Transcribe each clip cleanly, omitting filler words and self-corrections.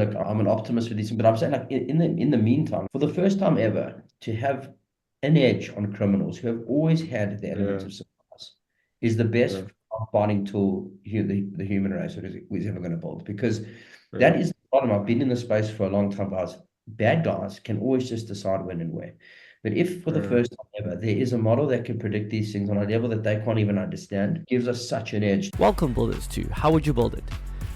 Look, I'm an optimist for these, but I'm saying like in the meantime, for the first time ever, to have an edge on criminals who have always had the element Yeah, of surprise is the best yeah, fighting tool the human race is ever going to build. Because yeah, that is the problem. I've been in the space for a long time, guys. Bad guys can always just decide when and where. But if for the yeah. first time ever there is a model that can predict these things on a level that they can't even understand, gives us such an edge. Welcome, builders, to How Would You Build It?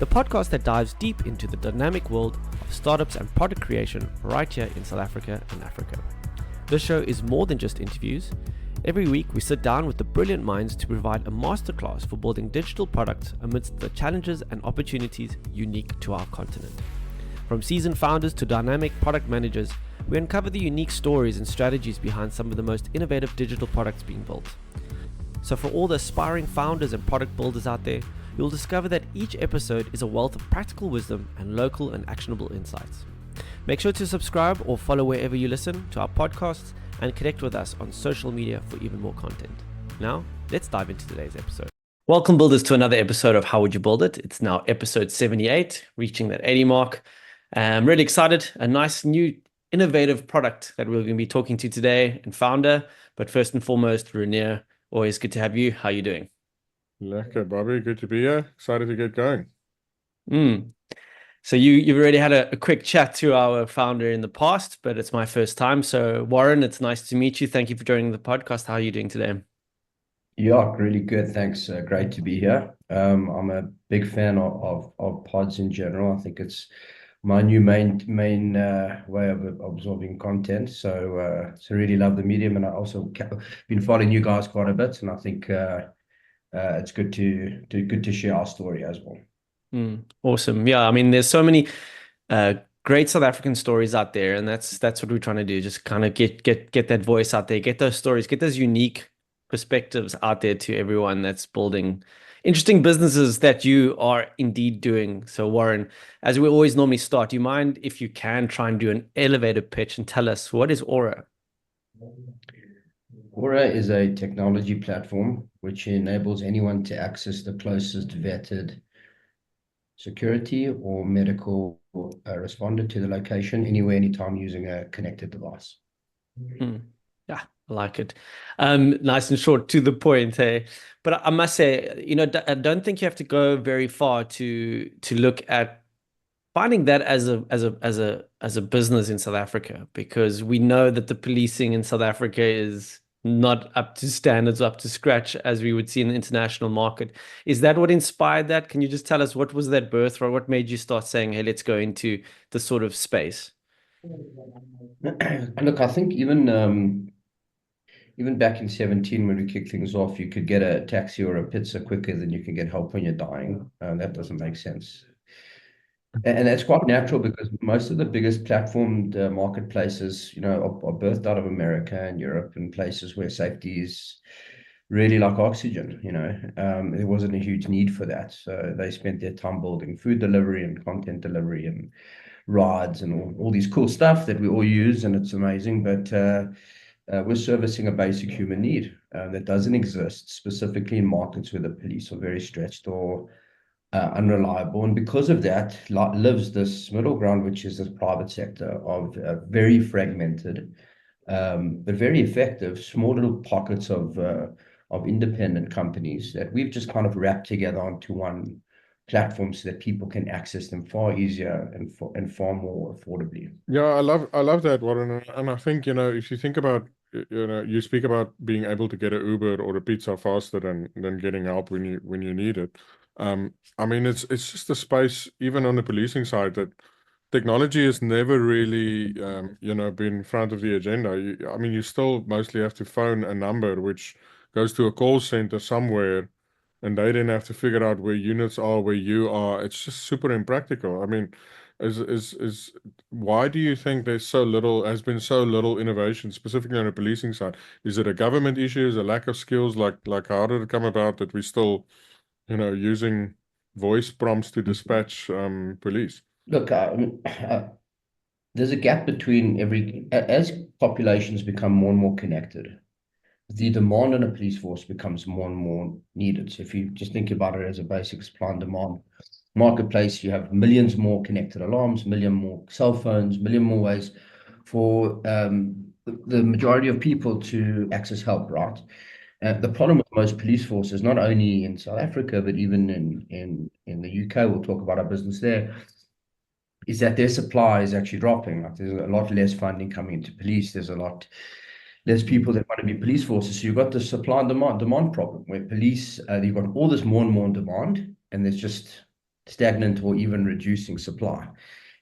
The podcast that dives deep into the dynamic world of startups and product creation right here in South Africa and Africa. This show is more than just interviews. Every week, we sit down with the brilliant minds to provide a masterclass for building digital products amidst the challenges and opportunities unique to our continent. From seasoned founders to dynamic product managers, we uncover the unique stories and strategies behind some of the most innovative digital products being built. So for all the aspiring founders and product builders out there, you'll discover that each episode is a wealth of practical wisdom and local and actionable insights. Make sure to subscribe or follow wherever you listen to our podcasts and connect with us on social media for even more content. Now, let's dive into today's episode. Welcome, builders, to another episode of How Would You Build It? It's now episode 78, reaching that 80 mark. I'm really excited. A nice new innovative product that we're going to be talking to today and founder. But first and foremost, Rainier, always good to have you. How are you doing? Lekker, Bobby. Good to be here. Excited to get going. So you've already had a quick chat to our founder in the past, but it's my first time. So Warren, it's nice to meet you. Thank you for joining the podcast. How are you doing today? Yeah, really good. Thanks. Great to be here. I'm a big fan of pods in general. I think it's my new main way of absorbing content. So really love the medium, and I also been following you guys quite a bit, and I think it's good to share our story as well. Awesome. Yeah, I mean, there's so many great South African stories out there, and that's what we're trying to do. Just kind of get that voice out there, get those stories, get those unique perspectives out there to everyone that's building interesting businesses that you are indeed doing. So Warren, as we always normally start, do you mind if you can try and do an elevator pitch and tell us what is Aura? Aura is a technology platform which enables anyone to access the closest vetted security or medical responder to the location anywhere, anytime using a connected device. Hmm. Yeah, I like it. Nice and short to the point, hey. But I must say, I don't think you have to go very far to look at finding that as a business in South Africa, because we know that the policing in South Africa is not up to standards, up to scratch as we would see in the international market. Is that what inspired that? Can you just tell us what was that birth, or what made you start saying, hey, let's go into this sort of space? Look, I think even back in 17 when we kicked things off, you could get a taxi or a pizza quicker than you can get help when you're dying. That doesn't make sense. And that's quite natural because most of the biggest platformed marketplaces, are birthed out of America and Europe and places where safety is really like oxygen. There wasn't a huge need for that. So they spent their time building food delivery and content delivery and rides and all these cool stuff that we all use, and it's amazing. But we're servicing a basic human need that doesn't exist specifically in markets where the police are very stretched or unreliable. And because of that, lives this middle ground, which is this private sector of very fragmented, but very effective, small little pockets of independent companies that we've just kind of wrapped together onto one platform so that people can access them far easier and far more affordably. Yeah, I love that, Warren. And I think, if you think about, you speak about being able to get an Uber or a pizza faster than getting help when you need it. I mean, it's just a space, even on the policing side, that technology has never really, been front of the agenda. I mean, you still mostly have to phone a number which goes to a call center somewhere, and they then have to figure out where units are, where you are. It's just super impractical. I mean, is why do you think has been so little innovation, specifically on the policing side? Is it a government issue? Is it a lack of skills? Like how did it come about that we still, using voice prompts to dispatch police? Look, there's a gap between as populations become more and more connected. the demand on a police force becomes more and more needed. So if you just think about it as a basic supply and demand marketplace, you have millions more connected alarms, million more cell phones, million more ways for the majority of people to access help, right? The problem with most police forces, not only in South Africa, but even in the UK, we'll talk about our business there, is that their supply is actually dropping. Like there's a lot less funding coming into police. There's a lot less people that want to be police forces. So you've got the supply and demand problem where police, you've got all this more and more demand, and there's just stagnant or even reducing supply.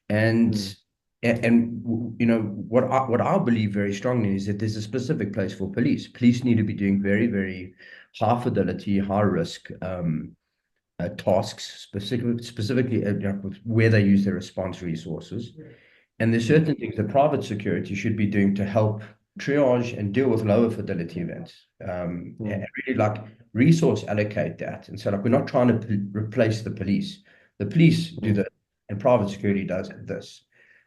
And you know what I believe very strongly is that there's a specific place for police. Police need to be doing very, very high fidelity, high risk tasks, specifically you know, where they use their response resources. And there's certain things that private security should be doing to help triage and deal with lower fidelity events. And really like resource allocate that. And so like we're not trying to replace the police. The police do that, and private security does this.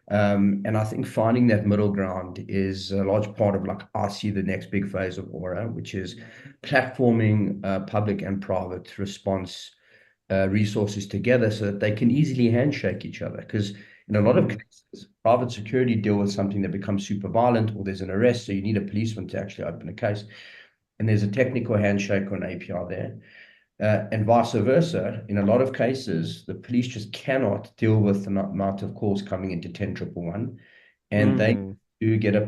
And I think finding that middle ground is a large part of like I see the next big phase of Aura, which is platforming public and private response resources together so that they can easily handshake each other. Because in a lot of cases, private security deal with something that becomes super violent, or there's an arrest, so you need a policeman to actually open a case. And there's a technical handshake or an API there. And vice versa, in a lot of cases, the police just cannot deal with the amount of calls coming into 10,111, and they do get a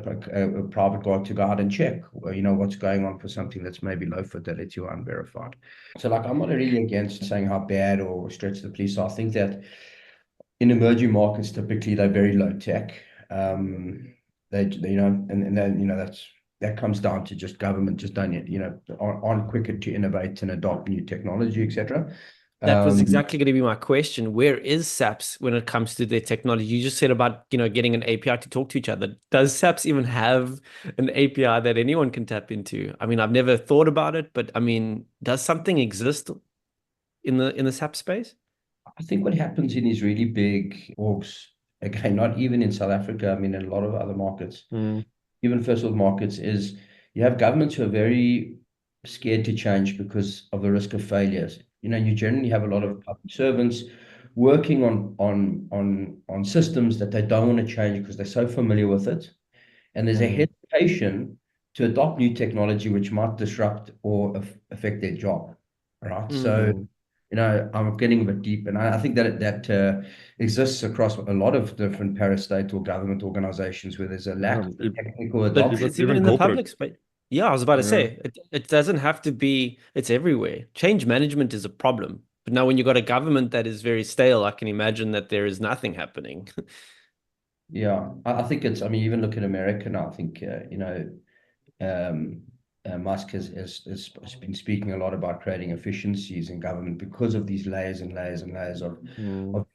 private guard to go out and check, you know, what's going on for something that's maybe low fidelity or unverified. So, like, I'm not really against saying how bad or stretch the police are. I think that in emerging markets, typically they're very low tech. They you know, and then you know that comes down to just government just don't you know aren't quicker to innovate and adopt new technology, etc. That was exactly going to be my question. Where is SAPS when it comes to their technology? You just said about, you know, getting an API to talk to each other. Does SAPS even have an API that anyone can tap into? I mean, I've never thought about it, but I mean, does something exist in the SAP space? I think what happens in these really big orgs, again, not even in South Africa, I mean, in a lot of other markets, even first world markets, is you have governments who are very scared to change because of the risk of failures. You know, you generally have a lot of public servants working on systems that they don't want to change because they're so familiar with it. And there's a hesitation to adopt new technology which might disrupt or affect their job. Right. So you know, I'm getting a bit deep, and I think that exists across a lot of different parastatal or government organizations where there's a lack of technical But adoption. it's even in the public space. Yeah, I was about to say, it doesn't have to be, it's everywhere. Change management is a problem. But now when you've got a government that is very stale, I can imagine that there is nothing happening. Yeah, I think it's, I mean, even look at America now, I think, you know, Musk has been speaking a lot about creating efficiencies in government because of these layers and layers and layers of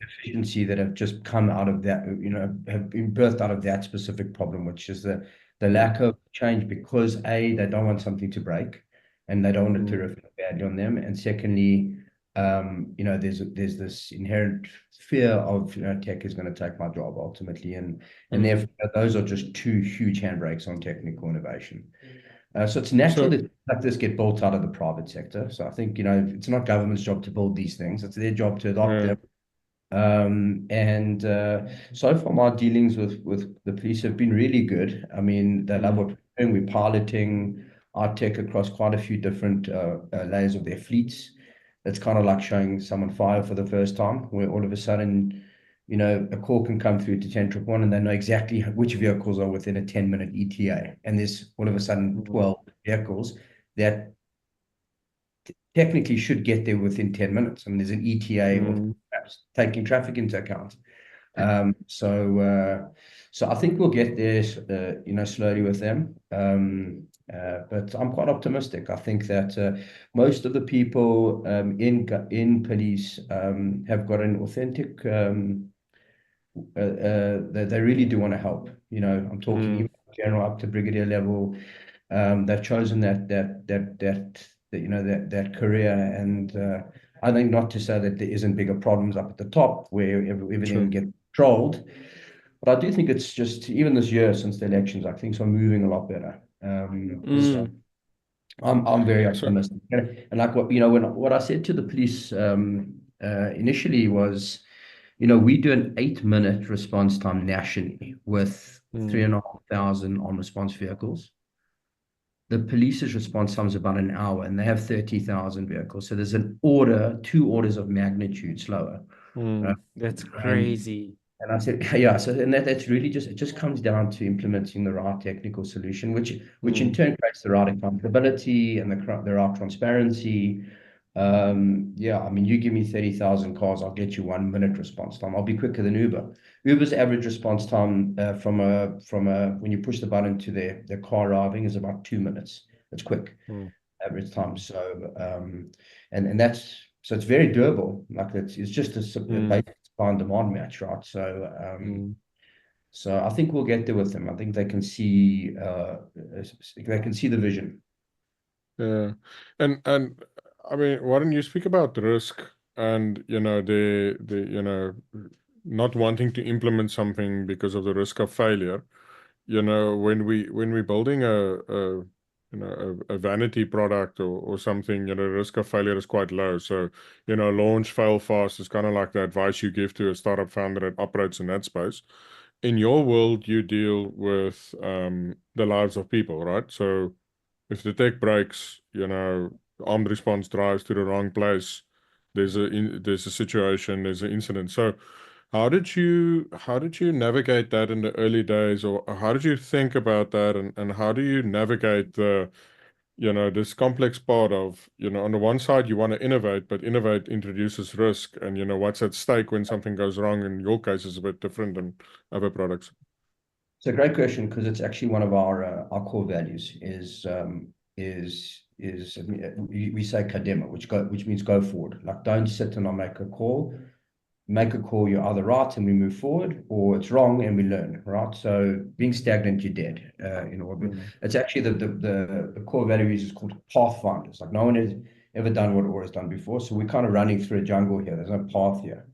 efficiency that have just come out of that, you know, have been birthed out of that specific problem, which is the lack of change because A, they don't want something to break and they don't want it to reflect badly on them. And secondly, you know, there's this inherent fear of, you know, tech is going to take my job ultimately. And therefore, those are just two huge handbrakes on technical innovation. So it's natural that like this get built out of the private sector. So I think, you know, it's not government's job to build these things. It's their job to adopt them. So far, my dealings with the police have been really good. I mean, they love what we're doing. We're piloting our tech across quite a few different layers of their fleets. It's kind of like showing someone fire for the first time, where all of a sudden, you know, a call can come through to 10,111 and they know exactly which vehicles are within a 10-minute ETA. And there's all of a sudden 12 vehicles that technically should get there within 10 minutes. I mean, there's an ETA of perhaps taking traffic into account. So I think we'll get there, you know, slowly with them. But I'm quite optimistic. I think that most of the people in police have got an authentic. They really do want to help. You know, I'm talking even general up to brigadier level. They've chosen that you know that career, and I think not to say that there isn't bigger problems up at the top where everything gets controlled, but I do think it's just even this year since the elections, I think things are moving a lot better. So I'm very So, optimistic. And like what I said to the police initially was, we do an 8-minute response time nationally with mm, 3,500 on response vehicles. The police's response time is about an hour, and they have 30,000 vehicles. So there's two orders of magnitude slower. mm, That's And crazy. and I said, yeah, so and that's really it just comes down to implementing the right technical solution, which in mm, turn creates the right accountability and the right transparency. Yeah, I mean, you give me 30,000 cars, I'll get you 1 minute response time. I'll be quicker than Uber. Uber's average response time from when you push the button to their car arriving is about 2 minutes. It's quick mm, average time. So and that's so it's very doable. Like it's just a Mm. basic supply and demand match, right? So mm. so I think we'll get there with them. I think they can see the vision. Yeah. And I mean, why don't you speak about risk and, the not wanting to implement something because of the risk of failure. When we're building a vanity product or something, risk of failure is quite low. So, launch, fail fast is kind of like the advice you give to a startup founder that operates in that space. In your world, you deal with the lives of people, right? So if the tech breaks, armed response drives to the wrong place, there's a situation, there's an incident. So how did you navigate that in the early days, or how did you think about that, and how do you navigate this complex part of, on the one side you want to innovate, but innovate introduces risk, and what's at stake when something goes wrong in your case is a bit different than other products. It's a great question because it's actually one of our core values is we say kadema, which means go forward. Like don't sit and not make a call. Make a call, you're either right and we move forward, or it's wrong and we learn, right? So being stagnant, you're dead. Mm, It's actually the core values is called pathfinders. Like no one has ever done what Aura's done before. So we're kind of running through a jungle here. There's no path here.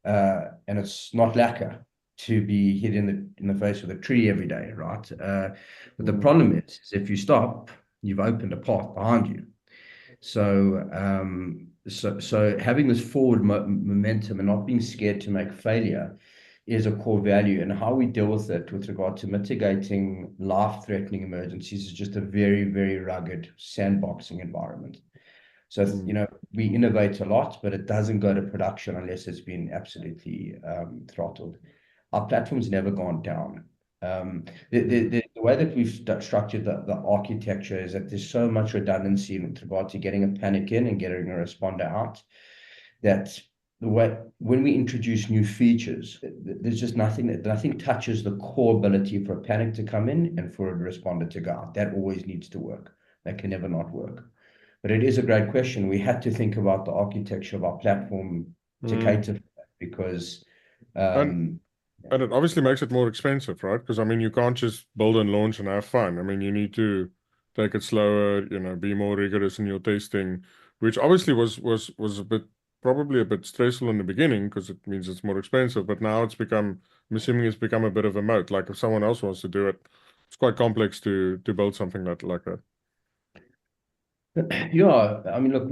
And it's not lacquer to be hit in the face with a tree every day, right? But the mm, problem is if you stop, you've opened a path behind you. So having this forward momentum and not being scared to make failure is a core value. And how we deal with it with regard to mitigating life-threatening emergencies is just a very, very rugged sandboxing environment. So, mm, we innovate a lot, but it doesn't go to production unless it's been absolutely throttled. Our platform's never gone down. mm, The way that we've structured the architecture is that there's so much redundancy with regard to getting a panic in and getting a responder out that the way when we introduce new features, there's just nothing touches the core ability for a panic to come in and for a responder to go out. That always needs to work. That can never not work. But it is a great question. We had to think about the architecture of our platform to mm. cater for that because And um, And it obviously makes it more expensive, right? Because I mean, you can't just build and launch and have fun. I mean, you need to take it slower, be more rigorous in your testing, which obviously was a bit probably a bit stressful in the beginning because it means it's more expensive. But now I'm assuming it's become a bit of a moat. Like if someone else wants to do it, it's quite complex to build something like that. yeah, I mean, look,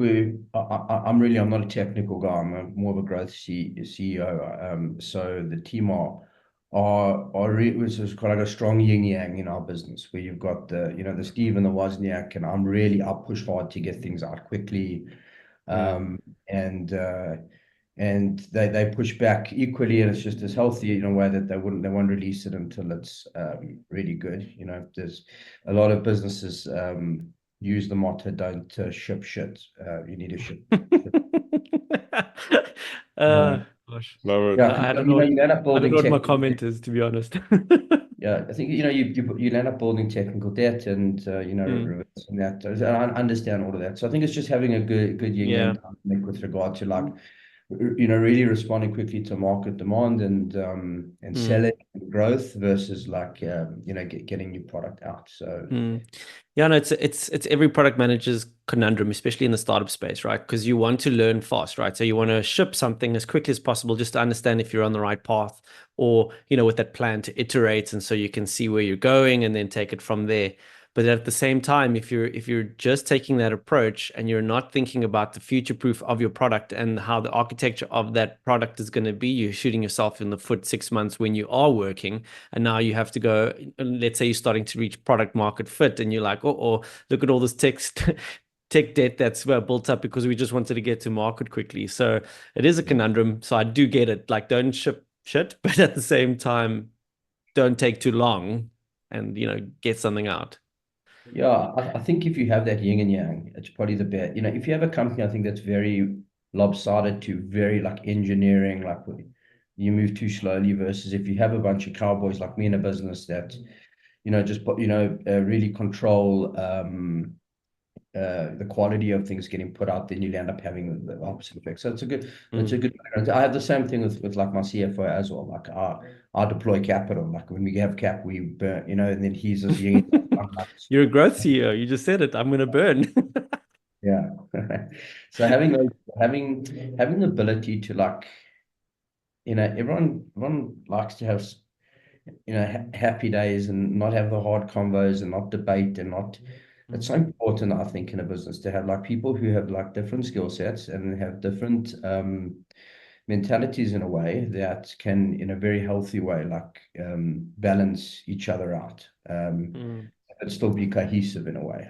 I'm not a technical guy. More of a growth CEO. So the team which is kind of like a strong yin yang in our business, where you've got the Steve and the Wozniak, and I push hard to get things out quickly, Mm. and they push back equally, and it's just as healthy in a way that they won't release it until it's really good. There's a lot of businesses use the motto, don't ship shit. You need to ship. uh, Uh, gosh. Love it. yeah, I because don't know what you end up I don't building know what my technical. comment is, to be honest. Yeah, I think you end up building technical debt and Mm, reversing that. So I understand all of that. So I think it's just having a good yin yeah. yang dynamic with regard to like really responding quickly to market demand and Mm, selling growth versus like getting new product out. So mm. Yeah, no, it's every product manager's conundrum, especially in the startup space, right? Because you want to learn fast, right? So you want to ship something as quickly as possible just to understand if you're on the right path, or with that plan to iterate, and so you can see where you're going and then take it from there. But at the same time, if you're just taking that approach and you're not thinking about the future proof of your product and how the architecture of that product is going to be, you're shooting yourself in the foot 6 months when you are working. And now you have to go, let's say you're starting to reach product market fit and you're like, oh, look at all this tech debt that's built up because we just wanted to get to market quickly. So it is a conundrum. So I do get it. Like, don't ship shit, but at the same time, don't take too long and, get something out. Yeah, I think if you have that yin and yang, it's probably the best. If you have a company, I think that's very lopsided to very like engineering, like you move too slowly versus if you have a bunch of cowboys like me in a business that, really control the quality of things getting put out, then you'll end up having the opposite effect. So it's a good. I have the same thing with like my CFO as well. Like I deploy capital. Like when we have cap, we burn. And then he's just You're a growth CEO. You just said it. I'm going to burn. yeah. So having the ability to like, everyone likes to have happy days and not have the hard convos and not debate and not. It's so important, I think, in a business to have like people who have like different skill sets and have different mentalities in a way that can, in a very healthy way, like balance each other out, but still be cohesive in a way.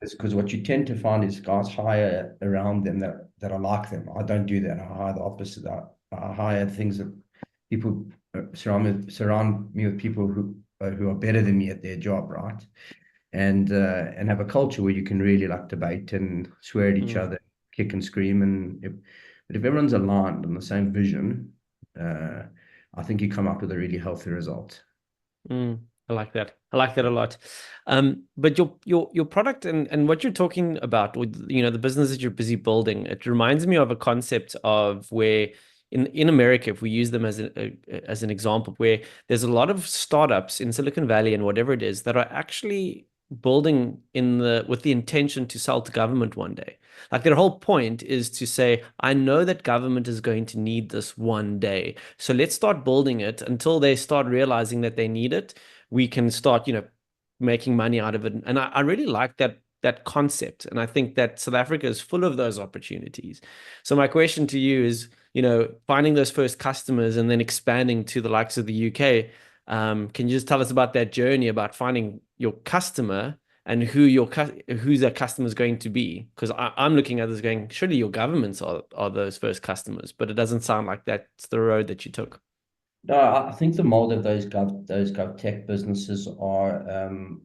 It's because what you tend to find is guys hire around them that are like them. I don't do that. I hire the opposite. I hire things that people surround me with people who are better than me at their job, right? And have a culture where you can really like debate and swear at each other, kick and scream, but if everyone's aligned on the same vision, I think you come up with a really healthy result. I like that. I like that a lot. But your product and what you're talking about with the business that you're busy building, it reminds me of a concept of where in America, if we use them as an example, where there's a lot of startups in Silicon Valley and whatever it is that are actually building with the intention to sell to government one day. Like their whole point is to say, I know that government is going to need this one day. So let's start building it until they start realizing that they need it. We can start, making money out of it. And I really like that concept. And I think that South Africa is full of those opportunities. So my question to you is, finding those first customers and then expanding to the likes of the UK. Can you just tell us about that journey about finding your customer and who's that customer is going to be? Because I'm looking at this going, surely your governments are those first customers, but it doesn't sound like that's the road that you took. No, I think the mold of those gov tech businesses are.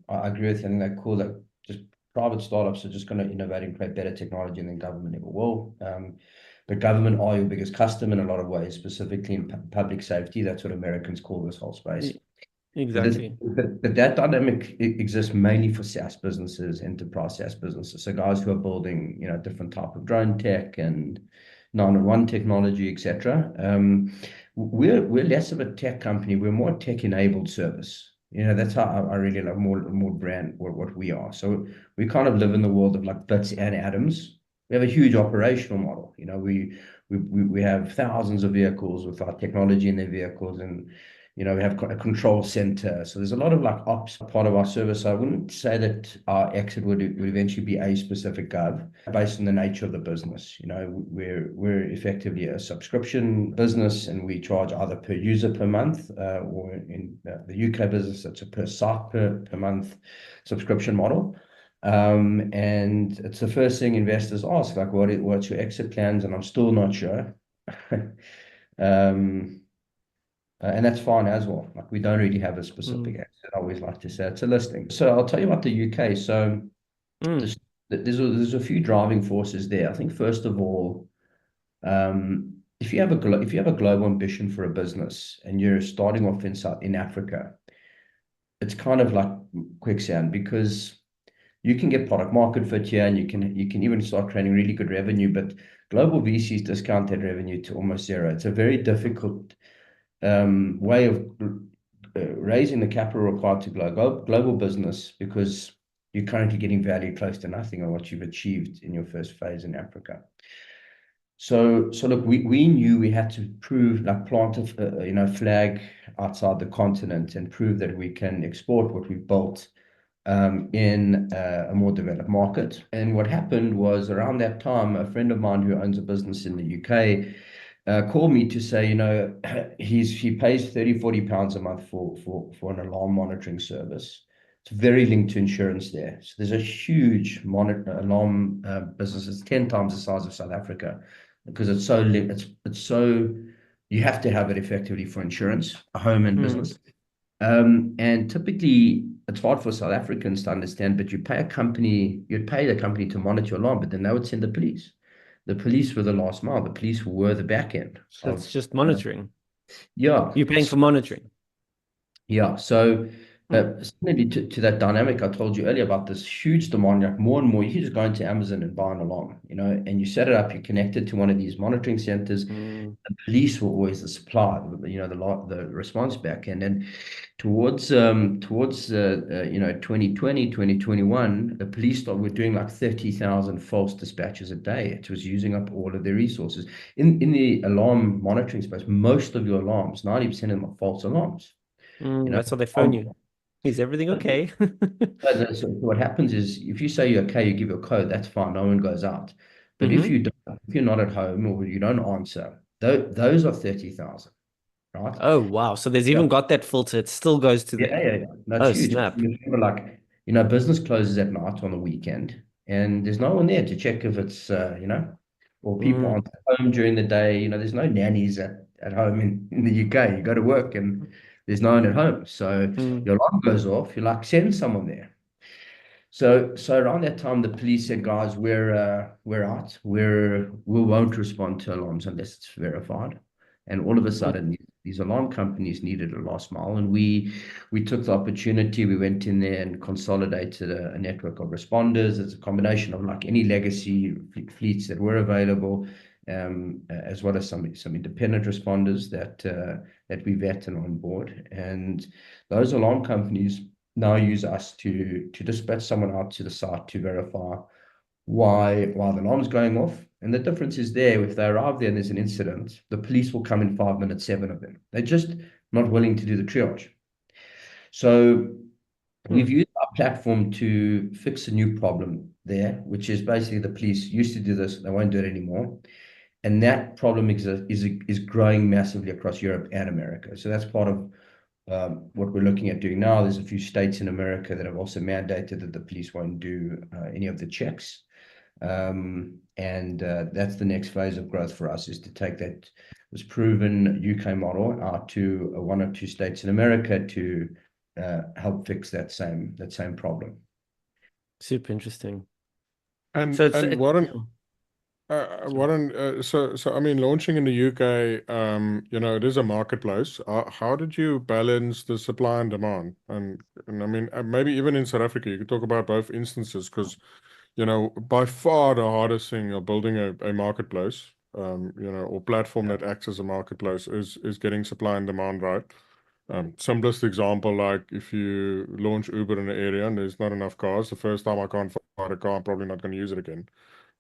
I agree with you. I think they're cool. That just private startups are just going to innovate and create better technology than government ever will. But government are your biggest customer in a lot of ways, specifically in public safety. That's what Americans call this whole space. Exactly. But that dynamic exists mainly for SaaS businesses, enterprise SaaS businesses. So guys who are building, different type of drone tech and 911 technology, etc. We're less of a tech company. We're more tech-enabled service. That's how I really love more brand what we are. So we kind of live in the world of like bits and atoms. We have a huge operational model. We have thousands of vehicles with our technology in their vehicles, and we have a control center. So there's a lot of like ops part of our service. I wouldn't say that our exit would eventually be a specific gov based on the nature of the business. We're effectively a subscription business, and we charge either per user per month, or in the UK business, it's a per site per month subscription model. And it's the first thing investors ask, like, what's your exit plans? And I'm still not sure. And that's fine as well. Like we don't really have a specific exit. I always like to say it's a listing. So I'll tell you about the UK. So there's a few driving forces there. I think first of all, if you have a global ambition for a business and you're starting off in Africa, it's kind of like quicksand, because you can get product market fit here, and you can even start creating really good revenue, but global VCs discount that revenue to almost zero. It's a very difficult way of raising the capital required to global business, because you're currently getting value close to nothing on what you've achieved in your first phase in Africa. So look, we knew we had to prove, like plant a flag outside the continent and prove that we can export what we've built in a more developed market. And what happened was around that time, a friend of mine who owns a business in the UK called me to say, he pays 30, 40 pounds a month for an alarm monitoring service. It's very linked to insurance there. So there's a huge alarm business. It's 10 times the size of South Africa because it's so you have to have it effectively for insurance, a home and business. And typically it's hard for South Africans to understand, but you'd pay the company to monitor your alarm, but then they would send the police. The police were the last mile. The police were the back end So it's just monitoring. Yeah. You're paying for monitoring. Yeah. So similarly to that dynamic I told you earlier about this huge demand, like more and more, you can just go into Amazon and buy an alarm, and you set it up, you connect it to one of these monitoring centers. The police were always the supply, the response back end. And towards 2020, 2021, the police were doing like 30,000 false dispatches a day. It was using up all of their resources. In the alarm monitoring space, most of your alarms, 90% of them are false alarms. That's why they phone you. Is everything okay? So what happens is if you say you're okay, you give your code, that's fine. No one goes out. But if you're not at home or you don't answer, those are 30,000, right? Oh, wow. So there's even got that filter. It still goes to there. Yeah. That's huge. Snap. Remember, like, business closes at night on the weekend and there's no one there to check if it's, or people aren't at home during the day. There's no nannies at home in the UK. You go to work and there's no one at home. So your alarm goes off. You're like, send someone there. So around that time, the police said, guys, we're out. We won't respond to alarms unless it's verified. And all of a sudden, these alarm companies needed a last mile, and we took the opportunity. We went in there and consolidated a network of responders. It's a combination of like any legacy fleets that were available, as well as some independent responders that we vet and on board. And those alarm companies now use us to dispatch someone out to the site to verify why the alarm's going off. And the difference is there, if they arrive there and there's an incident, the police will come in 5 minutes, 7 of them. They're just not willing to do the triage. So we've used our platform to fix a new problem there, which is basically the police used to do this, they won't do it anymore. And that problem is growing massively across Europe and America. So that's part of what we're looking at doing now. There's a few states in America that have also mandated that the police won't do any of the checks. And that's the next phase of growth for us, is to take this proven UK model out to 1 or 2 states in America to help fix that same problem. Super interesting. And So Warren, so I mean, launching in the UK, it is a marketplace. How did you balance the supply and demand? And I mean, maybe even in South Africa, you could talk about both instances, because by far the hardest thing of building a marketplace, or platform that acts as a marketplace is getting supply and demand right. Simplest example, like if you launch Uber in an area and there's not enough cars, the first time I can't find a car, I'm probably not going to use it again.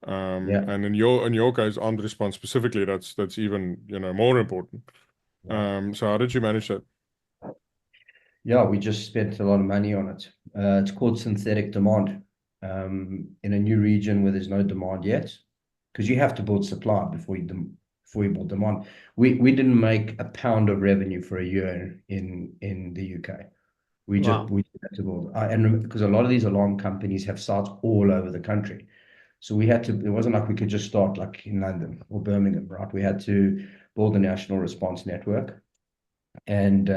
And in your case, armed response specifically, that's even more important. So how did you manage that? Yeah, we just spent a lot of money on it. It's called synthetic demand. In a new region where there's no demand yet, because you have to build supply before you build demand. We didn't make a pound of revenue for a year in the UK. We had to build, and because a lot of these alarm companies have sites all over the country. So it wasn't like we could just start like in London or Birmingham, right? We had to build a national response network. And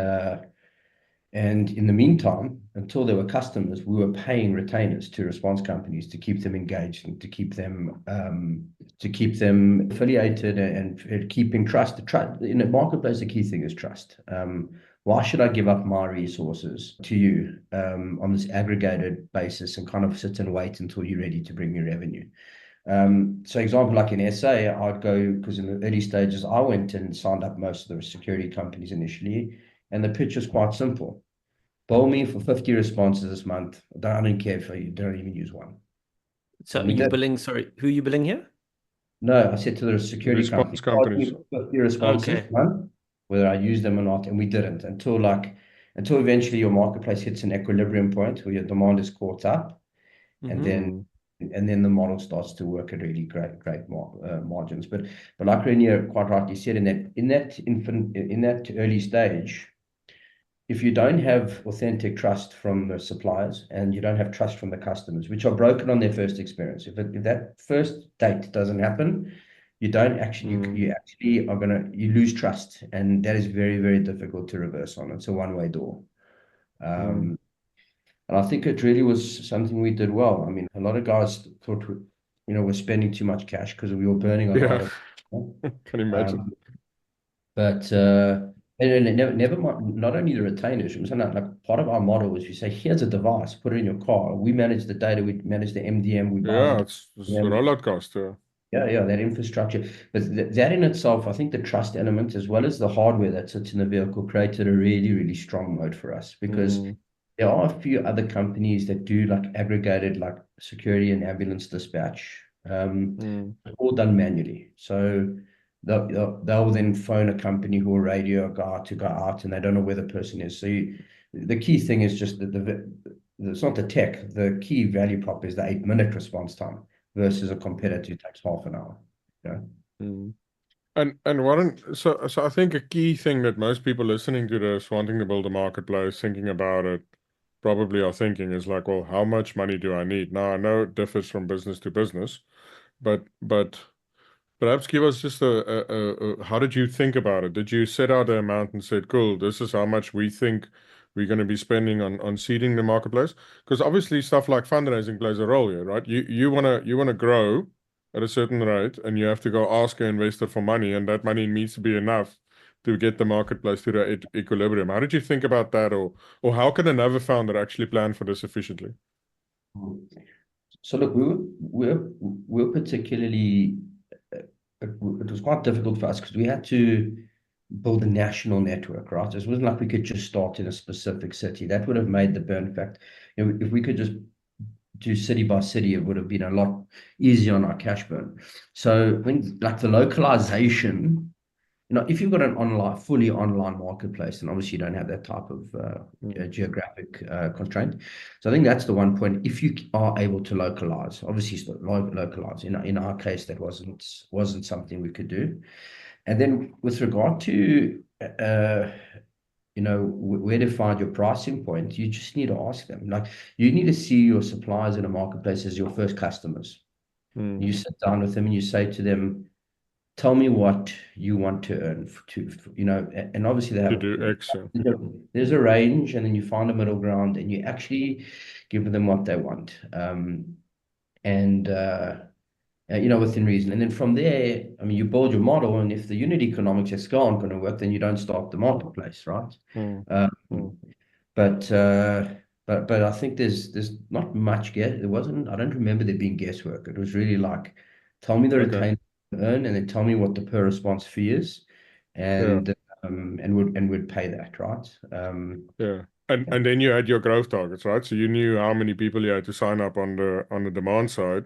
in the meantime, until there were customers, we were paying retainers to response companies to keep them engaged and to keep them affiliated and keeping trust. In a marketplace, the key thing is trust. Why should I give up my resources to you on this aggregated basis and kind of sit and wait until you're ready to bring me revenue? So example, like in SA, I'd go, because in the early stages, I went and signed up most of the security companies initially, and the pitch was quite simple. Bill me for 50 responses this month. I don't care if you don't even use one. So are you billing, sorry, who are you billing here? No, I said to the security companies, 50 responses a month, whether I use them or not, and we didn't until like until eventually your marketplace hits an equilibrium point where your demand is caught up, and then the model starts to work at really great margins. But like Renier quite rightly said, in that early stage, if you don't have authentic trust from the suppliers and you don't have trust from the customers, which are broken on their first experience, if that first date doesn't happen, you don't actually you actually are you lose trust, and that is very, very difficult to reverse on. It's a one-way door. And I think it really was something we did well. I mean, a lot of guys thought we're spending too much cash because we were burning a lot Yeah, of. can imagine. But and never mind, not only the retainers, like part of our model was we say, here's a device, put it in your car. We manage the data, we manage the MDM, we buy Yeah, the it's the MDM. rollout cost. Yeah. Yeah, that infrastructure. But that in itself, I think the trust element as well as the hardware that sits in the vehicle created a really, really strong moat for us, because there are a few other companies that do like aggregated like security and ambulance dispatch, all done manually. So they'll then phone a company who will radio a guy to go out, and they don't know where the person is. So the key thing is just that it's not the tech. The key value prop is the 8-minute response time versus a competitor who takes half an hour. Yeah. And Warren, so I think a key thing that most people listening to this, wanting to build a marketplace, thinking about it, probably are thinking is like, well, how much money do I need? Now I know it differs from business to business, but perhaps give us just how did you think about it? Did you set out the amount and said, cool, this is how much we think we're going to be spending on seeding the marketplace? Because obviously stuff like fundraising plays a role here, right? You wanna grow at a certain rate, and you have to go ask an investor for money, and that money needs to be enough to get the marketplace to the equilibrium. How did you think about that, or how can another founder actually plan for this efficiently? So look, we were particularly it was quite difficult for us because we had to build a national network, right? It wasn't like we could just start in a specific city. That would have made the burn fact. If we could just do city by city, it would have been a lot easier on our cash burn. So when like the localization, if you've got an fully online marketplace, then obviously you don't have that type of geographic constraint. So I think that's the one point. If you are able to localize, obviously localize. In our case, that wasn't something we could do. And then with regard to where to find your pricing point, you just need to ask them. Like, you need to see your suppliers in a marketplace as your first customers. You sit down with them and you say to them, tell me what you want to earn and obviously they have To do X. there's a range, and then you find a middle ground and you actually give them what they want, within reason. And then from there, I mean, you build your model, and if the unit economics at scale aren't going to work, then you don't start the marketplace, right? But I think there's not much there wasn't. I don't remember there being guesswork. It was really like, tell me the retained earn, and then tell me what the per response fee is, and would pay that, right? And then you had your growth targets, right? So you knew how many people you had to sign up on the demand side,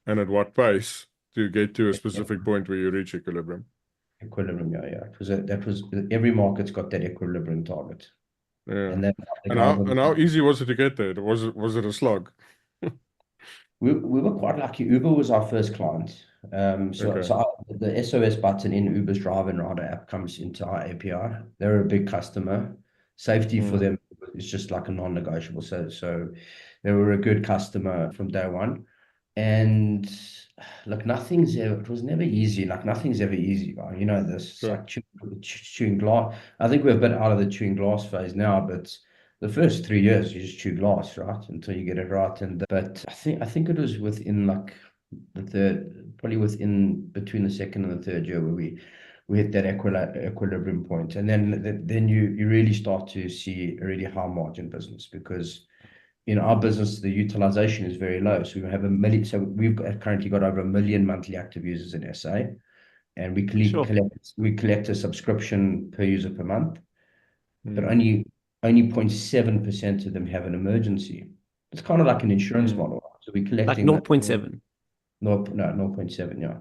and at what pace to get to a specific point where you reach equilibrium. Equilibrium, yeah. That was every market's got that equilibrium target. Yeah. And how easy was it to get there? Was it a slog? We were quite lucky. Uber was our first client. The SOS button in Uber's driver and rider app comes into our API. They're a big customer. Safety for them is just like a non-negotiable. So they were a good customer from day one. And look, it was never easy. Like, nothing's ever easy, guy. This like chewing glass. I think we're a bit out of the chewing glass phase now, but the first 3 years you just chew glass, right, until you get it right. But I think it was within like probably within between the second and the third year where we hit that equilibrium point, and then you really start to see a really high margin business, because in our business the utilization is very low. So we have 1 million. So we've currently got over 1 million monthly active users in SA, and we collect a subscription per user per month, but only 0.7% of them have an emergency. It's kind of like an insurance model. So we're collecting like 0.7. No, 0.7, yeah.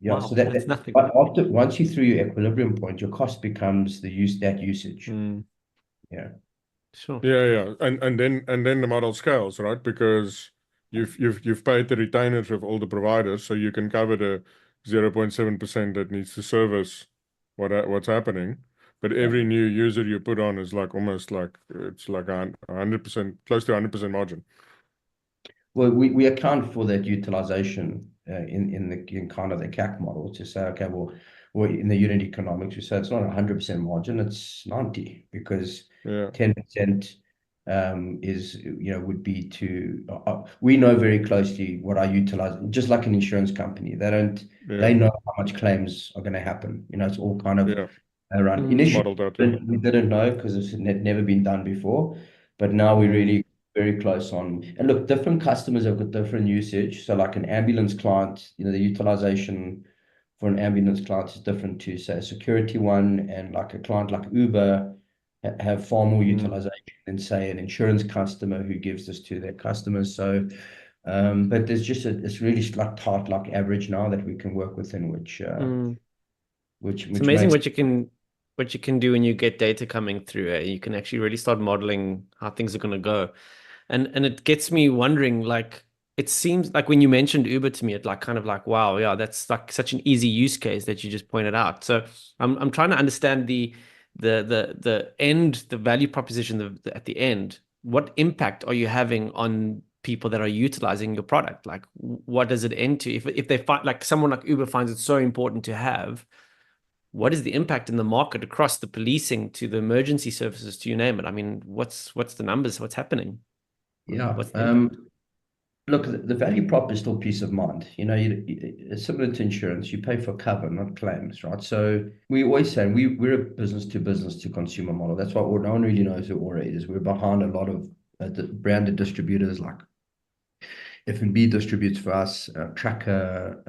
Wow, so that's nothing. Once you through your equilibrium point, your cost becomes that usage. Yeah. Sure. Yeah. And then the model scales, right? Because you've paid the retainers of all the providers, so you can cover the 0.7% that needs to service what's happening. But Yeah. every new user you put on is like almost like it's like 100%, close to 100% margin. Well, we account for that utilization in kind of the CAC model to say, okay, well, in the unit economics, we say it's not 100% margin, it's 90 because Yeah. 10% is, would be we know very closely what I utilize, just like an insurance company. They Yeah. know how much claims are going to happen. It's all kind of Yeah. around. Mm. It's Initially, modeled out. we didn't know because it's never been done before, but now we're really very close on. And look, different customers have got different usage. So like an ambulance client, the utilization for an ambulance client is different to, say, a security one, and like a client like Uber have far more utilization than, say, an insurance customer who gives this to their customers. So, but there's just it's really like tight, like average now that we can work within, which It's amazing makes what you can do when you get data coming through. You can actually really start modeling how things are going to go. And it gets me wondering, like, it seems like when you mentioned Uber to me, it like kind of like, wow, yeah, that's like such an easy use case that you just pointed out. So I'm trying to understand the value proposition at the end. What impact are you having on people that are utilizing your product? Like, what does it end to? If they find, like, someone like Uber finds it so important to have, what is the impact in the market across the policing to the emergency services, to you name it? I mean, what's the numbers? What's happening? yeah. What's the impact? Look, the value prop is still peace of mind. It's similar to insurance. You pay for cover, not claims, right? So we always say we're a business to consumer model. That's why no one really knows who Aura is. We're behind a lot of the branded distributors like F&B distributes for us, Tracker.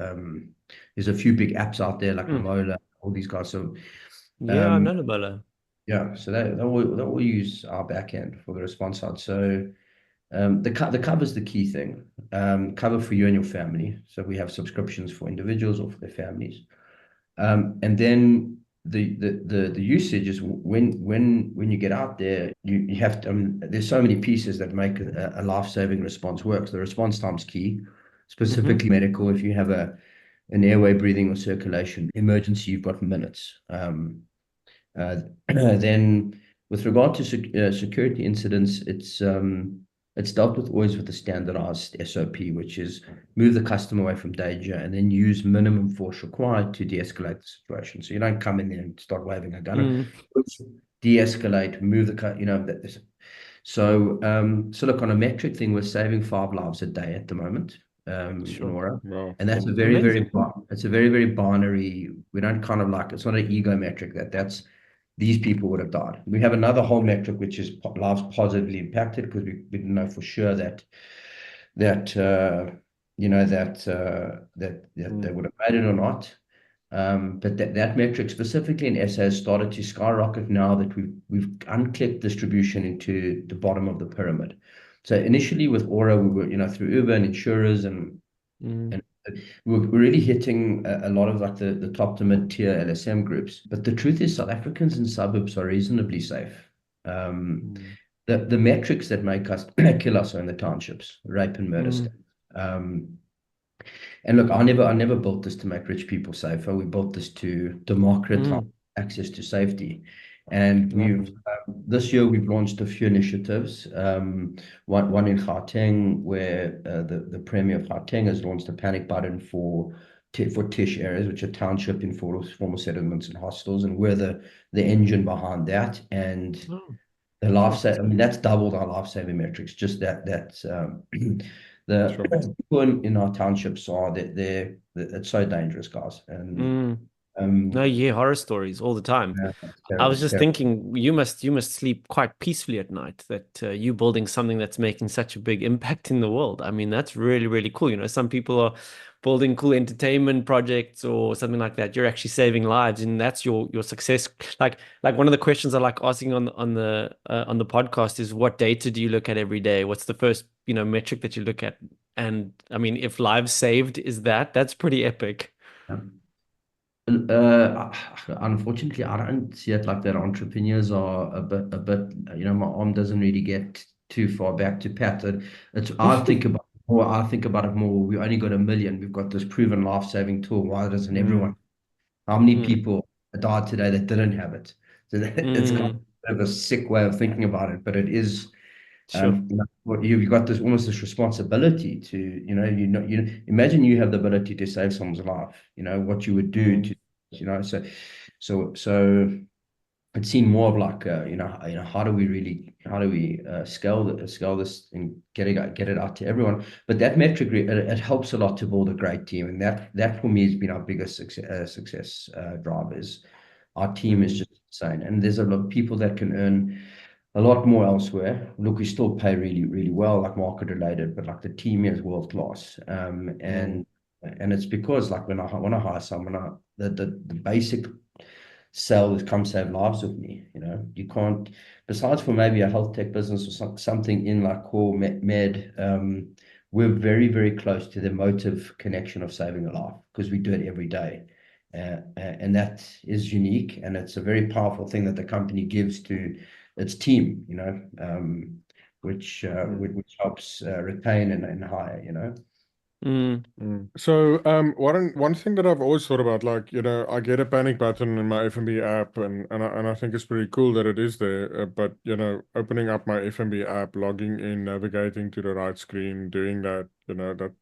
There's a few big apps out there like Mola, all these guys. So Yeah, um, Nonabella. yeah, so they will use our back end for the response side. So the cover is the key thing. Cover for you and your family. So we have subscriptions for individuals or for their families. And then the usage is when you get out there, you have to. There's so many pieces that make a life-saving response work. So the response time's key, specifically medical. If you have an airway, breathing, or circulation emergency, you've got minutes. Then with regard to security incidents, it's dealt with always with a standardized SOP, which is move the customer away from danger and then use minimum force required to de-escalate the situation. So you don't come in there and start waving a gun. De-escalate, move the so look, on a metric thing, we're saving 5 lives a day at the moment in Aura. Wow. And that's Amazing. it's a very binary. We don't kind of like, it's not an ego metric that's these people would have died. We have another whole metric, which is lives positively impacted, because we didn't know for sure that they would have made it or not. But that metric specifically in SA has started to skyrocket now that we've unclipped distribution into the bottom of the pyramid. So initially with Aura, we were through Uber and insurers and we're really hitting a lot of like the top to mid tier LSM groups. But the truth is, South Africans in suburbs are reasonably safe. The metrics that make us kill us are in the townships, rape and murder stats. And look, I never built this to make rich people safer. We built this to democratize access to safety. And this year we've launched a few initiatives. One in Gauteng, where the Premier of Gauteng has launched a panic button for Tish areas, which are township informal settlements and hostels, and we're the engine behind that. And that's doubled our life-saving metrics. Just that's the people in our townships are it's so dangerous, guys. And No, you hear horror stories all the time. I was just thinking, you must sleep quite peacefully at night, that you building something that's making such a big impact in the world. I mean, that's really, really cool. Some people are building cool entertainment projects or something like that. You're actually saving lives, and that's your success. Like one of the questions I like asking on the podcast is, what data do you look at every day? What's the first metric that you look at? And I mean, if lives saved is that's pretty epic. Unfortunately, I don't see it like that. Entrepreneurs are my arm doesn't really get too far back to pat it. I think about it more. We only got 1 million. We've got this proven life-saving tool. Why doesn't everyone? Mm, How many Mm, people died today that didn't have it? So it's kind mm, of a sick way of thinking about it, but it is. sure. You've got this almost this responsibility to, imagine you have the ability to save someone's life, what you would do mm, to, so it seemed more of like, how do we scale this and get it out to everyone? But that metric, it helps a lot to build a great team. And that for me has been our biggest success drivers. Our team is mm, just insane. And there's a lot of people that can earn a lot more elsewhere. Look, we still pay really, really well, like market related, but like the team is world class. mm, And it's because like when I hire someone, the basic sell is come save lives with me. You can't, besides for maybe a health tech business or something in like core med, we're very, very close to the motive connection of saving a life because we do it every day. And that is unique, and it's a very powerful thing that the company gives to its team, mm. which helps retain and hire, Mm, So, one thing that I've always thought about, like, I get a panic button in my FNB app, and I think it's pretty cool that it is there. But opening up my FNB app, logging in, navigating to the right screen, doing that,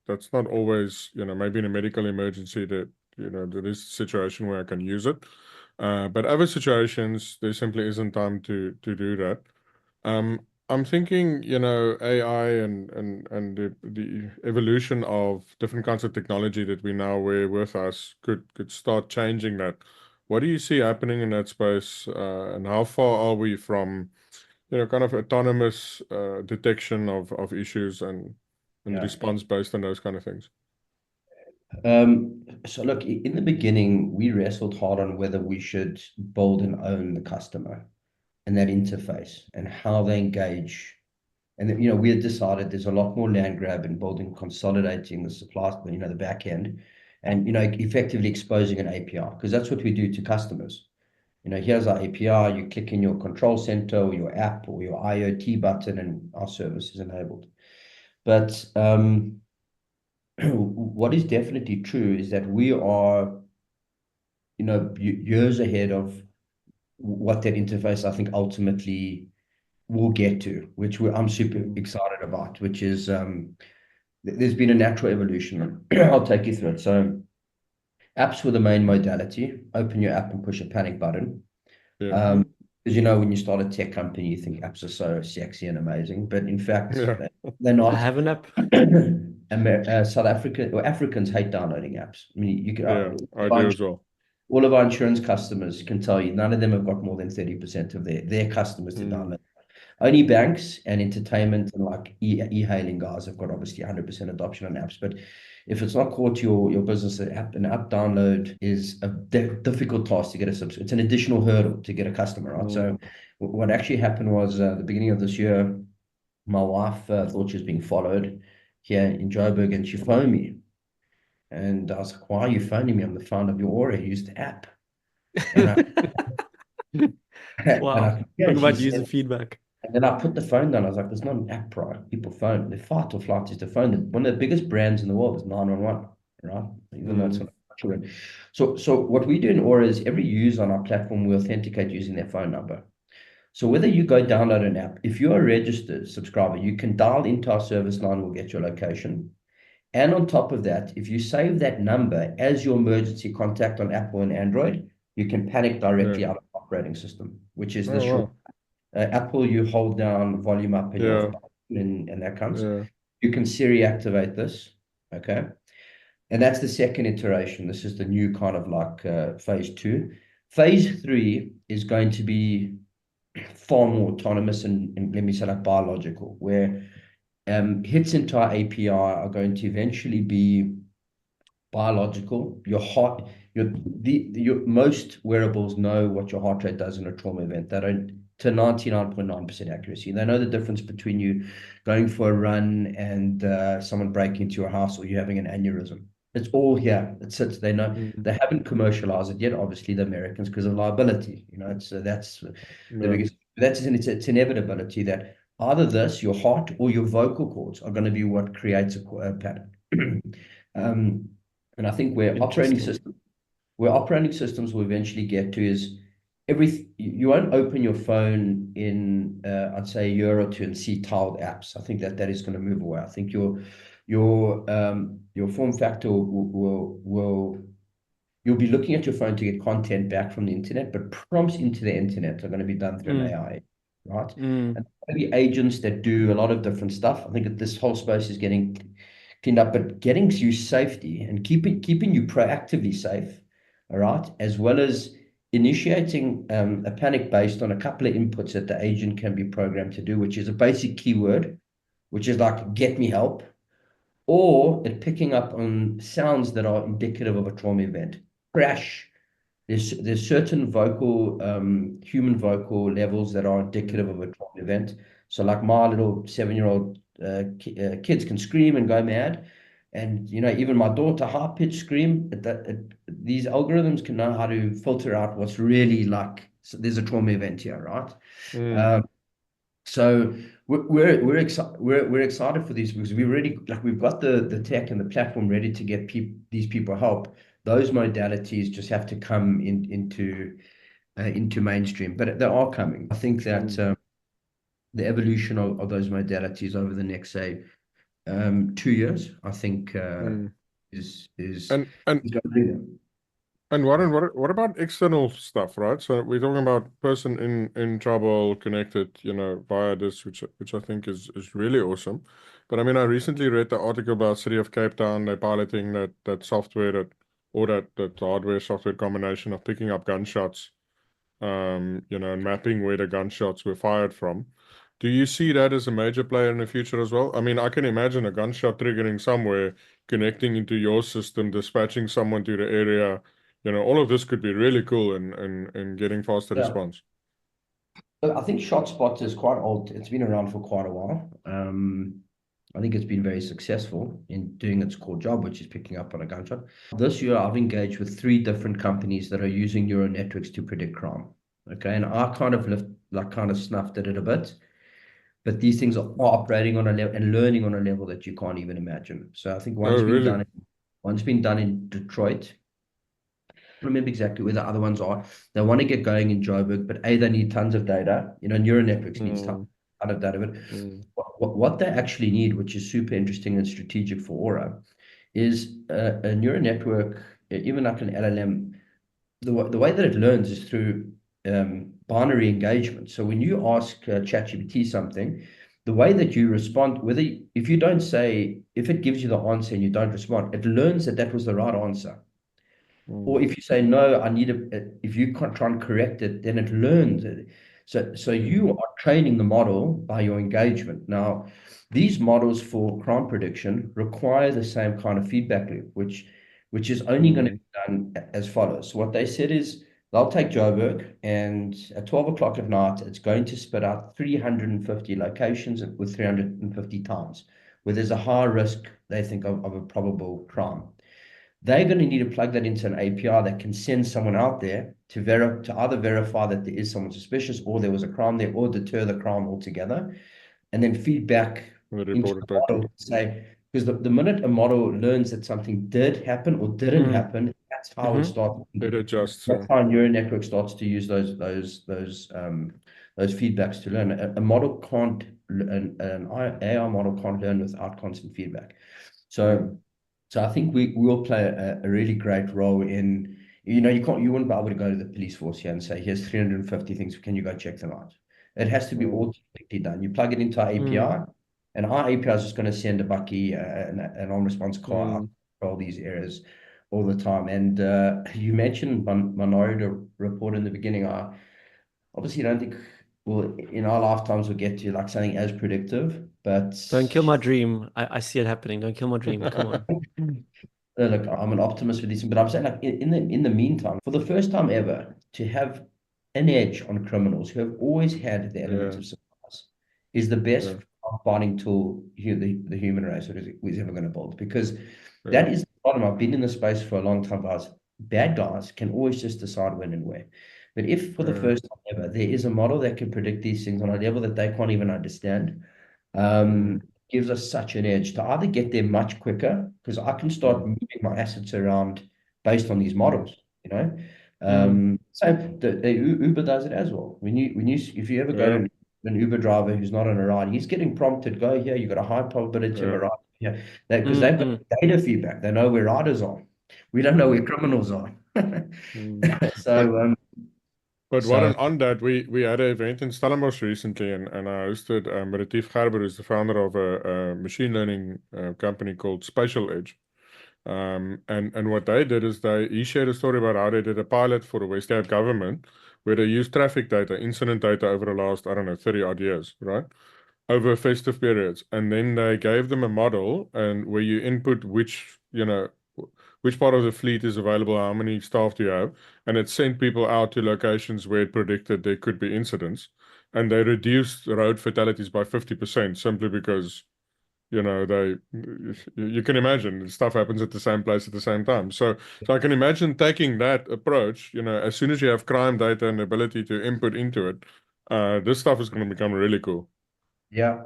that's not always, maybe in a medical emergency that there is a situation where I can use it. But other situations, there simply isn't time to do that. Um, I'm thinking, AI and the evolution of different kinds of technology that we now wear with us could start changing that. What do you see happening in that space, and how far are we from, kind of autonomous detection of issues and Yeah. response based on those kind of things? So look, in the beginning, we wrestled hard on whether we should build and own the customer and that interface and how they engage. And then, we had decided there's a lot more land grab in building, consolidating the supply, the back end, and effectively exposing an API because that's what we do to customers. Here's our API. You click in your control center or your app or your IoT button, and our service is enabled. But what is definitely true is that we are, years ahead of what that interface I think ultimately will get to, which I'm super Mm, excited about, which is there's been a natural evolution. I'll take you through it. So apps were the main modality. Open your app and push a panic button. yeah, Because when you start a tech company, you think apps are so sexy and amazing, but in fact, yeah, they're I not. have an app. South Africa or Africans hate downloading apps. I mean, you could yeah, I do as well. all of our insurance customers can tell you none of them have got more than 30% of their customers to Mm, download. Only banks and entertainment and like e-hailing guys have got obviously 100% adoption on apps. But if it's not core to your business, an app download is a difficult task to get a subscription. It's an additional hurdle to get a customer, right? mm, So what actually happened was the beginning of this year, my wife thought she was being followed here in Joburg, and she phoned me. And I was like, why are you phoning me? I'm the founder of your Aura. Use the app. And I, and Wow. I, yeah, Talk she about said, user feedback. and then I put the phone down. I was like, there's not an app, bro. People phone. The fight or flight is the phone. One of the biggest brands in the world is 911, right? Even though it's mm, not true. So what we do in Aura is every user on our platform, we authenticate using their phone number. So whether you go download an app, if you're a registered subscriber, you can dial into our service line, we'll get your location. And on top of that, if you save that number as your emergency contact on Apple and Android, you can panic yeah. directly out of the operating system, which is the Oh, short. wow. Apple, you hold down volume up in your Yeah, phone and that comes. yeah. You can Siri activate this, okay? And that's the second iteration. This is the new kind of like phase 2. Phase 3 is going to be far more autonomous and let me say like biological, where hits into our API are going to eventually be biological. Your heart, your most wearables know what your heart rate does in a trauma event. They don't to 99.9% accuracy. They know the difference between you going for a run and someone breaking into your house or you having an aneurysm. It's all here. It sits. They know Mm. they haven't commercialized it yet. Obviously, the Americans because of liability. It's that's the Yeah. biggest. It's inevitability that either this, your heart, or your vocal cords are going to be what creates a pattern. And I think Interesting. where operating systems will eventually get to is you won't open your phone in I'd say a year or two and see tiled apps. I think that is going to move away. I think your form factor will you'll be looking at your phone to get content back from the internet, but prompts into the internet are going to be done through an Mm. AI, right? Mm. And maybe agents that do a lot of different stuff. I think that this whole space is getting cleaned up, but getting you safety and keeping you proactively safe, all right, as well as initiating a panic based on a couple of inputs that the agent can be programmed to do, which is a basic keyword, which is like "get me help," or it picking up on sounds that are indicative of a trauma event. Crash. There's certain vocal, human vocal levels that are indicative of a trauma event. So like my little 7-year-old kids can scream and go mad. And, even my daughter, high-pitched scream, these algorithms can know how to filter out what's really like, so there's a trauma event here, right? Mm. Um, so we're excited for these because we really we've got the tech and the platform ready to get these people help. Those modalities just have to come into mainstream, but they are coming. I think that Mm. the evolution of those modalities over the next, say, 2 years, I think Mm. is And and is going to be there. and what about external stuff, right? So we're talking about person in trouble connected, via this, which I think is really awesome. But I mean, I recently read the article about City of Cape Town. They're piloting that software that hardware software combination of picking up gunshots, and mapping where the gunshots were fired from. Do you see that as a major player in the future as well? I mean, I can imagine a gunshot triggering somewhere, connecting into your system, dispatching someone to the area. All of this could be really cool in getting faster Yeah. response. I think ShotSpot is quite old. It's been around for quite a while. I think it's been very successful in doing its core job, which is picking up on a gunshot. This year, I've engaged with 3 different companies that are using neural networks to predict crime. Okay, and I kind of snuffed at it a bit, but these things are operating on a level and learning on a level that you can't even imagine. So I think Oh, really? one's been done in Detroit. Remember exactly where the other ones are. They want to get going in Joburg, but they need tons of data. Neural networks needs ton Mm. of data. But Mm. what they actually need, which is super interesting and strategic for Aura, is a neural network, even like an LLM. The way that it learns is through binary engagement. So when you ask ChatGPT something, the way that you respond, if you don't say, if it gives you the answer and you don't respond, it learns that that was the right answer. Or Mm. if you say no, if you can't try and correct it, then it learns it. So you are training the model by your engagement. Now, these models for crime prediction require the same kind of feedback loop, which is only going to Mm. be done as follows. So what they said is they'll take Joburg, and at 12 o'clock at night, it's going to spit out 350 locations with 350 times, where there's a high risk, they think, of a probable crime. They're going to need to plug that into an API that can send someone out there to either verify that there is someone suspicious or there was a crime there, or deter the crime altogether, and then feed back They into report the it back to model to say, because the minute a model learns that something did happen or didn't Mm. happen, that's how it Mm-hmm. starts. it adjusts. That's how a neural network starts to use those feedbacks to learn. A model can't, an AI model can't learn without constant feedback. Mm. So I think we will play a really great role in, you wouldn't be able to go to the police force here and say, here's 350 things, can you go check them out? It has to be Mm. automatically done. You plug it into our API, and our API is just going to send a bucky, an on-response car out Mm. to control these areas all the time. And you mentioned Minority Report in the beginning. I obviously don't think in our lifetimes we'll get to like something as predictive, but Don't kill my dream. I see it happening. Don't kill my dream. Come on. look, I'm an optimist with this, but I'm saying like in the meantime, for the first time ever, to have an edge on criminals who have always had the element Yeah. of surprise is the best Yeah. fighting tool the human race is ever going to build, because Yeah. that is the bottom, I've been in the space for a long time, guys. Bad guys can always just decide when and where. But if for the first time ever, there is a model that can predict these things on a level that they can't even understand, gives us such an edge to either get there much quicker, because I can start moving my assets around based on these models, you know. So the Uber does it as well. If you ever go to an Uber driver who's not on a ride, he's getting prompted, go here, you've got a high probability of a ride here. Because they've got data feedback. They know where riders are. We don't know where criminals are. So But so on that, we had an event in Stellenbosch recently, and I hosted Retief Gerber, who's the founder of a machine learning company called Spatial Edge. And what they did is he shared a story about how they did a pilot for the West Cape government, where they used traffic data, incident data over the last, I don't know, 30 odd years, right? Over festive periods. And then they gave them a model and where you input which part of the fleet is available, how many staff do you have, and it sent people out to locations where it predicted there could be incidents. And they reduced road fatalities by 50% simply because you can imagine stuff happens at the same place at the same time. So I can imagine taking that approach, as soon as you have crime data and the ability to input into it, this stuff is going to become really cool. yeah,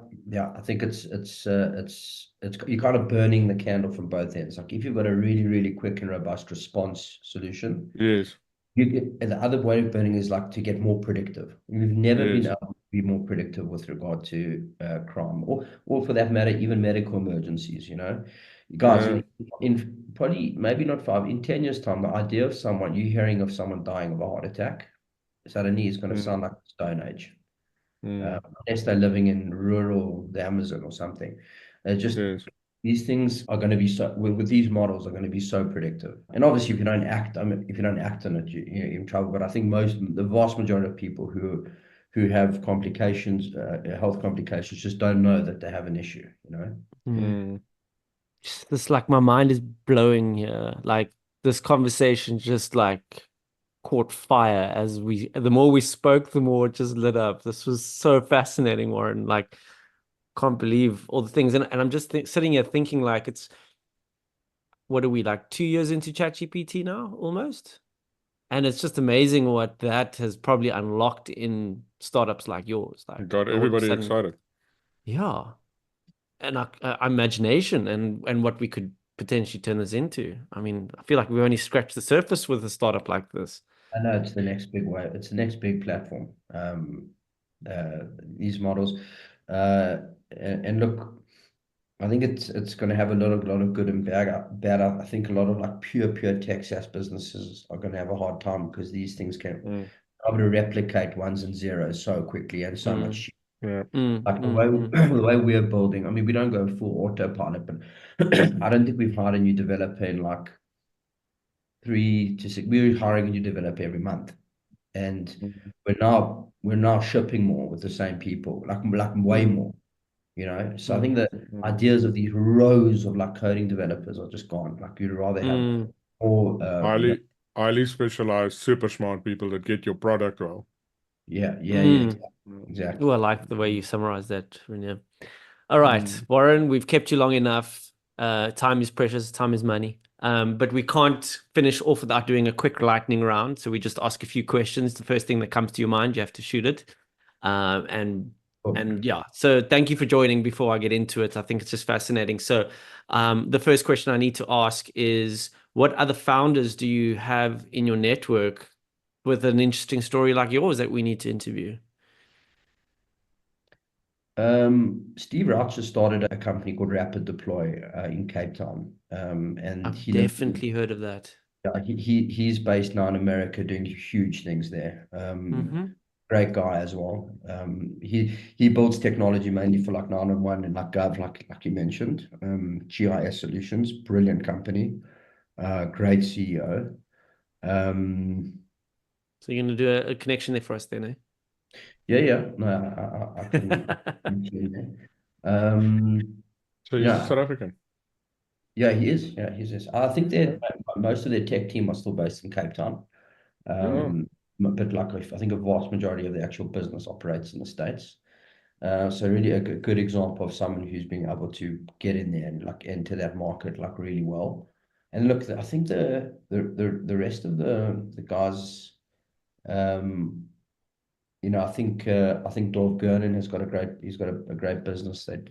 I think it's you're kind of burning the candle from both ends. Like if you've got a really, really quick and robust response solution, Yes. and the other way of burning is like to get more predictive. We've never been Yes. able to be more predictive with regard to crime, or for that matter, even medical emergencies. Guys, in probably maybe not 5, in 10 years' time, the idea of you hearing of someone dying of a heart attack suddenly is going to sound like the Stone Age. Unless they're living in the Amazon or something. Just Yes. these things are going to be with these models are going to be so predictive. And obviously, if you don't act on it, you're in trouble. But I think the vast majority of people who have complications, health complications, just don't know that they have an issue. This like my mind is blowing here. Like this conversation just like caught fire as the more we spoke, the more it just lit up. This was so fascinating, Warren. Like, can't believe all the things. And I'm just sitting here thinking like what are we, like 2 years into ChatGPT now, almost? And it's just amazing what that has probably unlocked in startups like yours. Like Got all of a everybody sudden, excited. yeah. And our imagination and what we could potentially turn this into. I mean, I feel like we've only scratched the surface with a startup like this. I know it's the next big way. It's the next big platform. These models, and look, I think it's going to have a lot of good and bad. I think a lot of like pure tech SaaS businesses are going to have a hard time because these things can be able to replicate ones and zeros so quickly and so much. Yeah. Like the way we're building. I mean, we don't go full autopilot, but I don't think we've hired a new developer in like 3 to 6. We're hiring a new developer every month, and we're now shipping more with the same people, like way more. So I think the ideas of these rows of like coding developers are just gone. Like you'd rather have more highly specialized, super smart people that get your product well. yeah, exactly. Oh, I like the way you summarize that, Renier. All right, Warren, we've kept you long enough. Time is precious, time is money. But we can't finish off without doing a quick lightning round. So we just ask a few questions. The first thing that comes to your mind, you have to shoot it. And yeah, so thank you for joining. Before I get into it, I think it's just fascinating. So the first question I need to ask is, what other founders do you have in your network with an interesting story like yours that we need to interview? Steve Rauch has started a company called Rapid Deploy in Cape Town. And I've definitely heard of that. Yeah, he's based now in America doing huge things there. Great guy as well. He builds technology mainly for like 911 and like Gov, like you mentioned. GIS Solutions, brilliant company, great CEO. So you're gonna do a connection there for us then, eh? Yeah. No, I can. So he's South African. Yeah, he is. Yeah, he is. I think most of their tech team are still based in Cape Town. But like I think a vast majority of the actual business operates in the States. So really a good example of someone who's being able to get in there and like enter that market like really well. And look, I think the rest of the guys, um, I think Dolph Gernon has got a great business that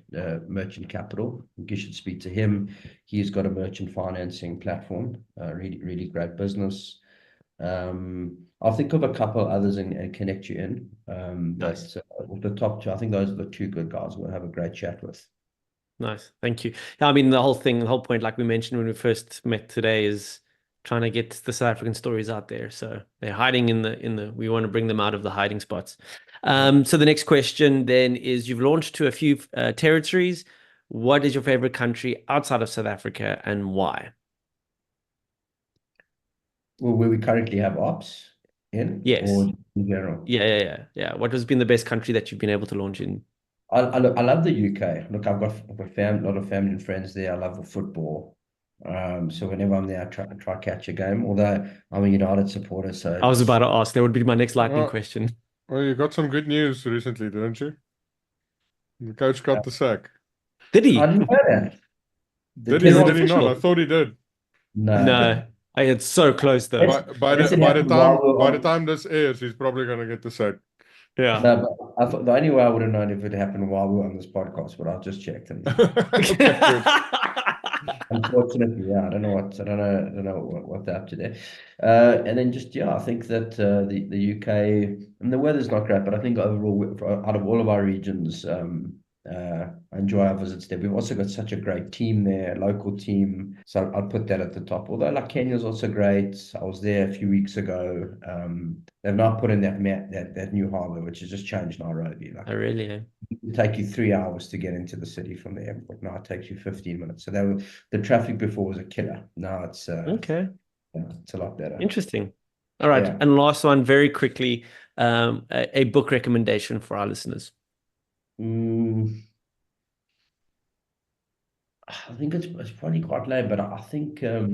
Merchant Capital. I think you should speak to him. He's got a merchant financing platform, really great business. I'll think of a couple others and connect you in. Nice. But with the top two, I think those are the two good guys we'll have a great chat with. Nice. Thank you. Yeah, I mean, the whole point, like we mentioned when we first met today, is trying to get the South African stories out there. So they're hiding we want to bring them out of the hiding spots. So the next question then is, you've launched to a few territories. What is your favorite country outside of South Africa and why? Well, where we currently have ops in, Yes. or in general? Yeah. What has been the best country that you've been able to launch in? I love the UK. Look, I've got a lot of family and friends there. I love the football. So whenever I'm there, I try catch a game. Although I'm a United supporter, so I was about to ask. That would be my next lightning Well, question. well, you got some good news recently, didn't you? The coach got the sack. Did he? I didn't know that. Did he Is or it did he not? I official? thought he did. No. No. It's so close though. By Yes, the it by the happened while time we were by the on. time this airs, he's probably gonna get the sack. Yeah. No, but I thought the only way I would have known if it happened while we were on this podcast, but I'll just check. And Okay, good. unfortunately, yeah, I don't know what they're up to there. And then just I think that the UK and the weather's not great, but I think overall, out of all of our regions, I enjoy our visits there. We've also got such a great team there, local team. So I'll put that at the top. Although like Kenya's also great. I was there a few weeks ago. They've now put in that new harbour, which has just changed Nairobi. Like I really am. it take you 3 hours to get into the city from the airport. Now it takes you 15 minutes. So the traffic before was a killer. Now it's Okay. it's a lot better. Interesting. All right. Yeah. And last one, very quickly, a book recommendation for our listeners. I think it's probably quite lame, but I think all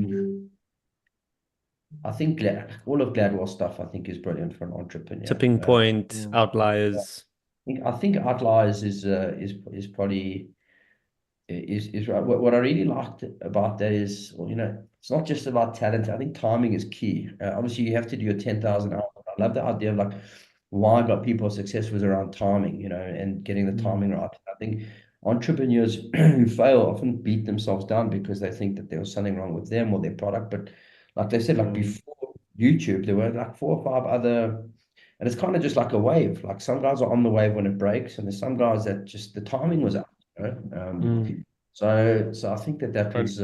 of Gladwell's stuff I think is brilliant for an entrepreneur. Tipping Point, Outliers. I think Outliers is probably is right. What I really liked about that is, well, it's not just about talent. I think timing is key. Obviously, you have to do your 10,000 hours. I love the idea of like why I got people success was around timing, and getting the timing right. I think entrepreneurs who fail often beat themselves down because they think that there was something wrong with them or their product. But like they said, like before YouTube, there were like 4 or 5 other, and it's kind of just like a wave. Like some guys are on the wave when it breaks, and there's some guys that just the timing was out. So I think that was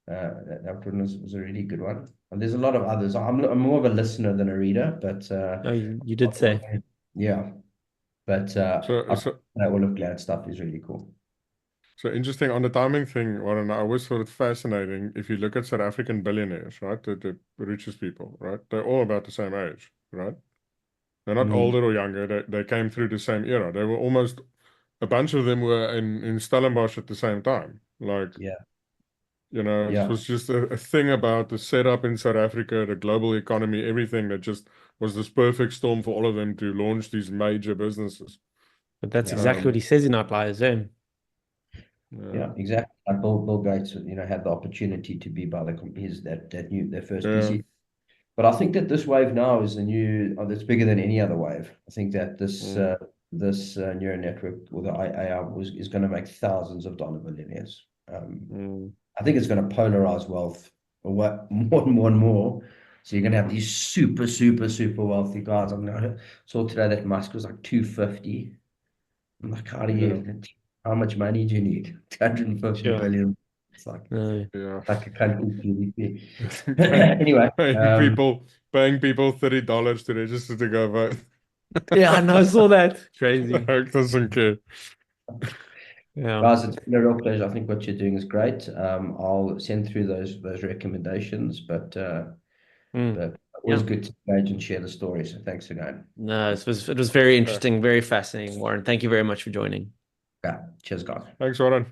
that one was a really good one. And there's a lot of others. I'm more of a listener than a reader, but Oh, you did say. yeah. But all of Glad stuff is really cool. So interesting on the timing thing, Warren. I always thought it fascinating. If you look at South African billionaires, right, the richest people, right, they're all about the same age, right? They're not older or younger. They came through the same era. They were almost a bunch of them were in Stellenbosch at the same time. Like, it was just a thing about the setup in South Africa, the global economy, everything that just was this perfect storm for all of them to launch these major businesses. But that's exactly what he says in Outliers, eh? Yeah, exactly. Like Bill Gates, had the opportunity to be by their first PC. But I think that this wave now is that's bigger than any other wave. I think that this neural network or the AI is going to make thousands of dollar billionaires. I think it's going to polarize wealth more and more. So you're going to have these super, super, super wealthy guys. I saw today that Musk was like 250. I'm like, how much money do you need? 250 billion. It's like like a country's GDP. Anyway, paying people $30 to register to go vote. Yeah, I know. I saw that. Crazy. Doesn't care. Yeah. Guys, it's been a real pleasure. I think what you're doing is great. I'll send through those recommendations, but always good to engage and share the story. So thanks again. No, it was very interesting, very fascinating, Warren. Thank you very much for joining. Yeah, cheers, guys. Thanks, Warren.